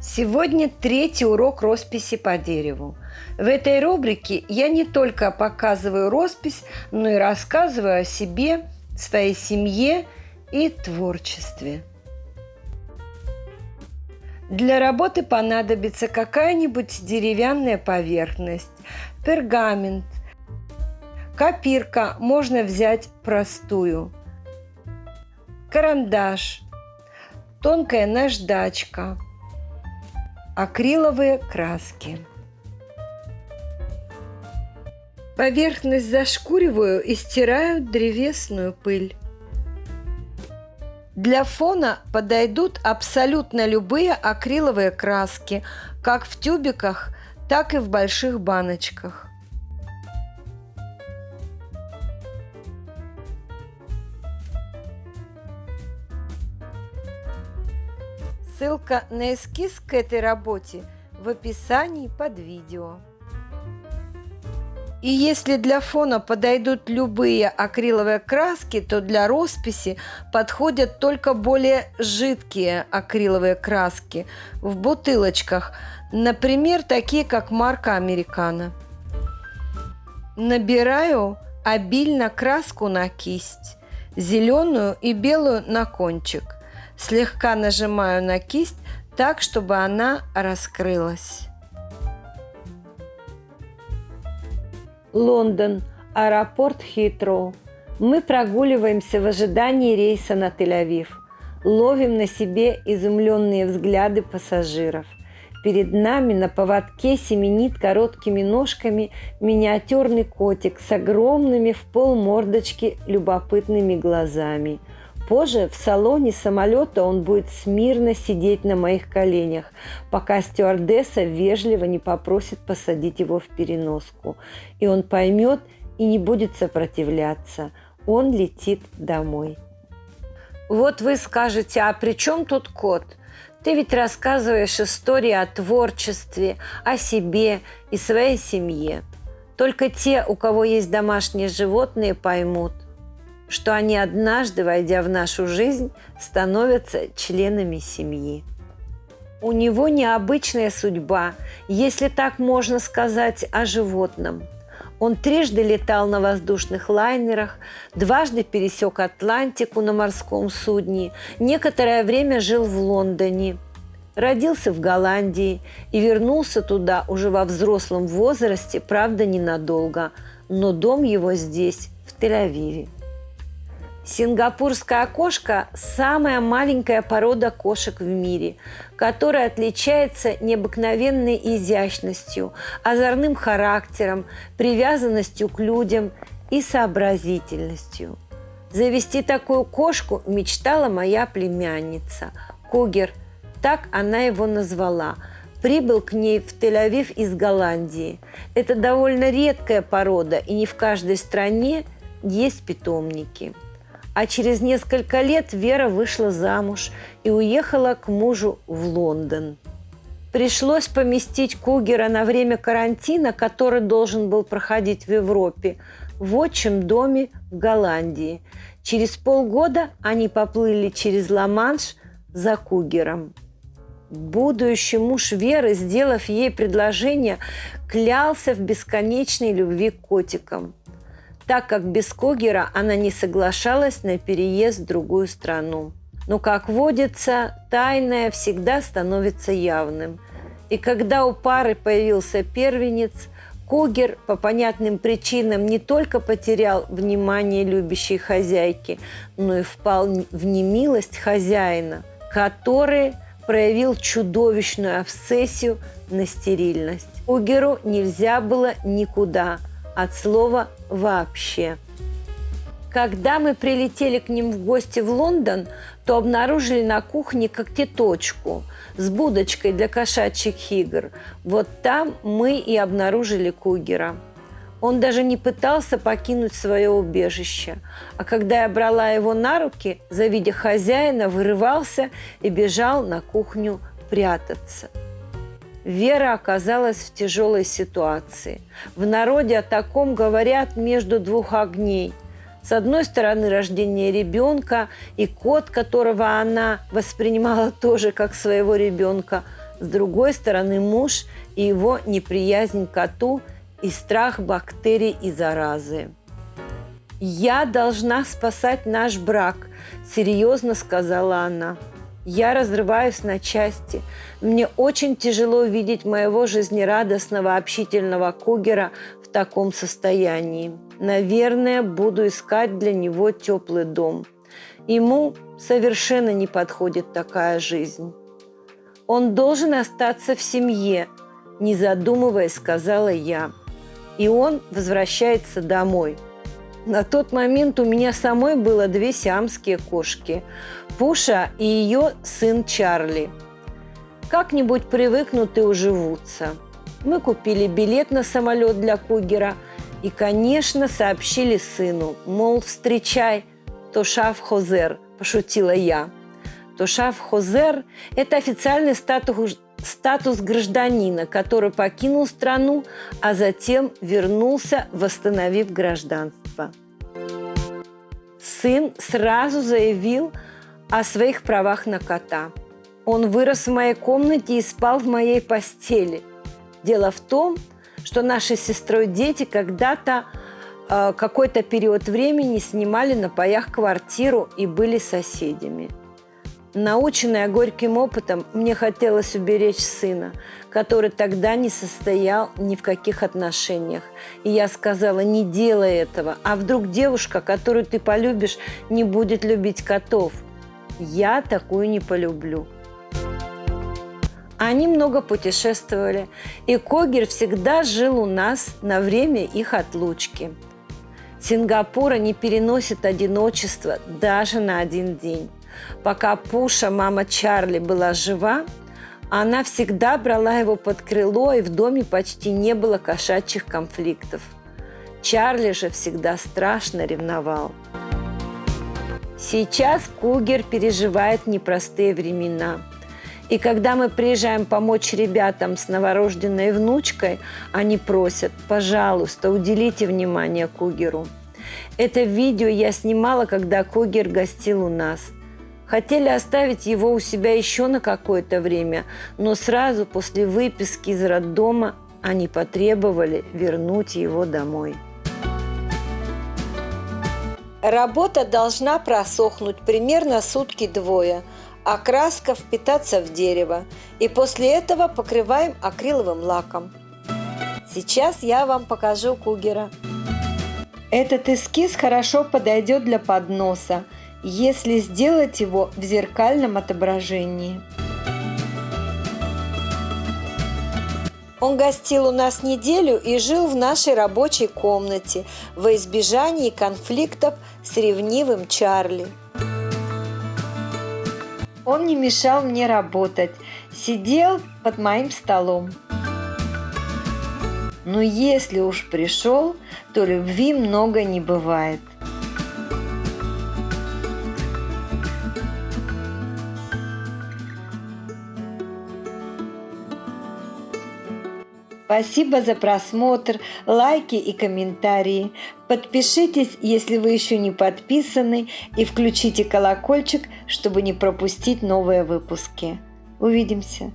Сегодня третий урок росписи по дереву. В этой рубрике я не только показываю роспись, но и рассказываю о себе, своей семье и творчестве. Для работы понадобится какая-нибудь деревянная поверхность, пергамент, копирка, можно взять простую, карандаш, тонкая наждачка, акриловые краски. Поверхность зашкуриваю и стираю древесную пыль. Для фона подойдут абсолютно любые акриловые краски, как в тюбиках, так и в больших баночках. Ссылка на эскиз к этой работе в описании под видео. И если для фона подойдут любые акриловые краски, то для росписи подходят только более жидкие акриловые краски в бутылочках, например, такие как марка Американо. Набираю обильно краску на кисть, зеленую и белую на кончик. Слегка нажимаю на кисть так, чтобы она раскрылась. Лондон, аэропорт Хитроу. Мы прогуливаемся в ожидании рейса на Тель-Авив. Ловим на себе изумленные взгляды пассажиров. Перед нами на поводке семенит короткими ножками миниатюрный котик с огромными в пол мордочки любопытными глазами. Позже в салоне самолета он будет смирно сидеть на моих коленях, пока стюардесса вежливо не попросит посадить его в переноску. И он поймет и не будет сопротивляться. Он летит домой. Вот вы скажете, а при чем тут кот? Ты ведь рассказываешь истории о творчестве, о себе и своей семье. Только те, у кого есть домашние животные, поймут, что они однажды, войдя в нашу жизнь, становятся членами семьи. У него необычная судьба, если так можно сказать о животном. Он трижды летал на воздушных лайнерах, дважды пересек Атлантику на морском судне, некоторое время жил в Лондоне, родился в Голландии и вернулся туда уже во взрослом возрасте, правда, ненадолго, но дом его здесь, в Тель-Авиве. Сингапурская кошка – самая маленькая порода кошек в мире, которая отличается необыкновенной изящностью, озорным характером, привязанностью к людям и сообразительностью. Завести такую кошку мечтала моя племянница. Кугер, так она его назвала, прибыл к ней в Тель-Авив из Голландии. Это довольно редкая порода, и не в каждой стране есть питомники. А через несколько лет Вера вышла замуж и уехала к мужу в Лондон. Пришлось поместить Кугера на время карантина, который должен был проходить в Европе, в отчим доме в Голландии. Через полгода они поплыли через Ла-Манш за Кугером. Будущий муж Веры, сделав ей предложение, клялся в бесконечной любви к котикам, так как без Кугера она не соглашалась на переезд в другую страну. Но, как водится, тайное всегда становится явным. И когда у пары появился первенец, Кугер по понятным причинам не только потерял внимание любящей хозяйки, но и впал в немилость хозяина, который проявил чудовищную обсессию на стерильность. Кугеру нельзя было никуда, от слова «вообще». Когда мы прилетели к ним в гости в Лондон, то обнаружили на кухне когтеточку с будочкой для кошачьих игр. Вот там мы и обнаружили Кугера. Он даже не пытался покинуть свое убежище. А когда я брала его на руки, завидя хозяина, вырывался и бежал на кухню прятаться. Вера оказалась в тяжелой ситуации. В народе о таком говорят между двух огней. С одной стороны, рождение ребенка и кот, которого она воспринимала тоже как своего ребенка. С другой стороны, муж и его неприязнь к коту и страх бактерий и заразы. «Я должна спасать наш брак», – серьезно сказала она. «Я разрываюсь на части. Мне очень тяжело видеть моего жизнерадостного общительного Кугера в таком состоянии. Наверное, буду искать для него теплый дом. Ему совершенно не подходит такая жизнь. Он должен остаться в семье», – не задумываясь, сказала я. «И он возвращается домой». На тот момент у меня самой было 2 сиамские кошки – Пуша и ее сын Чарли. Как-нибудь привыкнут и уживутся. Мы купили билет на самолет для Кугера и, конечно, сообщили сыну, мол, встречай Тошав Хозер, пошутила я. Тошав Хозер – это официальный статус гражданина, который покинул страну, а затем вернулся, восстановив гражданство. Сын сразу заявил о своих правах на кота. Он вырос в моей комнате и спал в моей постели. Дело в том, что наши с сестрой дети когда-то какой-то период времени снимали на паях квартиру и были соседями. Наученная горьким опытом, мне хотелось уберечь сына, который тогда не состоял ни в каких отношениях. И я сказала, не делай этого, а вдруг девушка, которую ты полюбишь, не будет любить котов. Я такую не полюблю. Они много путешествовали, и Кугер всегда жил у нас на время их отлучки. Сингапура не переносит одиночество даже на 1 день. Пока Пуша, мама Чарли, была жива, она всегда брала его под крыло, и в доме почти не было кошачьих конфликтов. Чарли же всегда страшно ревновал. Сейчас Кугер переживает непростые времена. И когда мы приезжаем помочь ребятам с новорожденной внучкой, они просят, пожалуйста, уделите внимание Кугеру. Это видео я снимала, когда Кугер гостил у нас. Хотели оставить его у себя еще на какое-то время, но сразу после выписки из роддома они потребовали вернуть его домой. Работа должна просохнуть примерно сутки-2, а краска впитаться в дерево. И после этого покрываем акриловым лаком. Сейчас я вам покажу Кугера. Этот эскиз хорошо подойдет для подноса, если сделать его в зеркальном отображении. Он гостил у нас неделю и жил в нашей рабочей комнате во избежании конфликтов с ревнивым Чарли. Он не мешал мне работать, сидел под моим столом. Но если уж пришел, то любви много не бывает. Спасибо за просмотр, лайки и комментарии. Подпишитесь, если вы еще не подписаны, и включите колокольчик, чтобы не пропустить новые выпуски. Увидимся!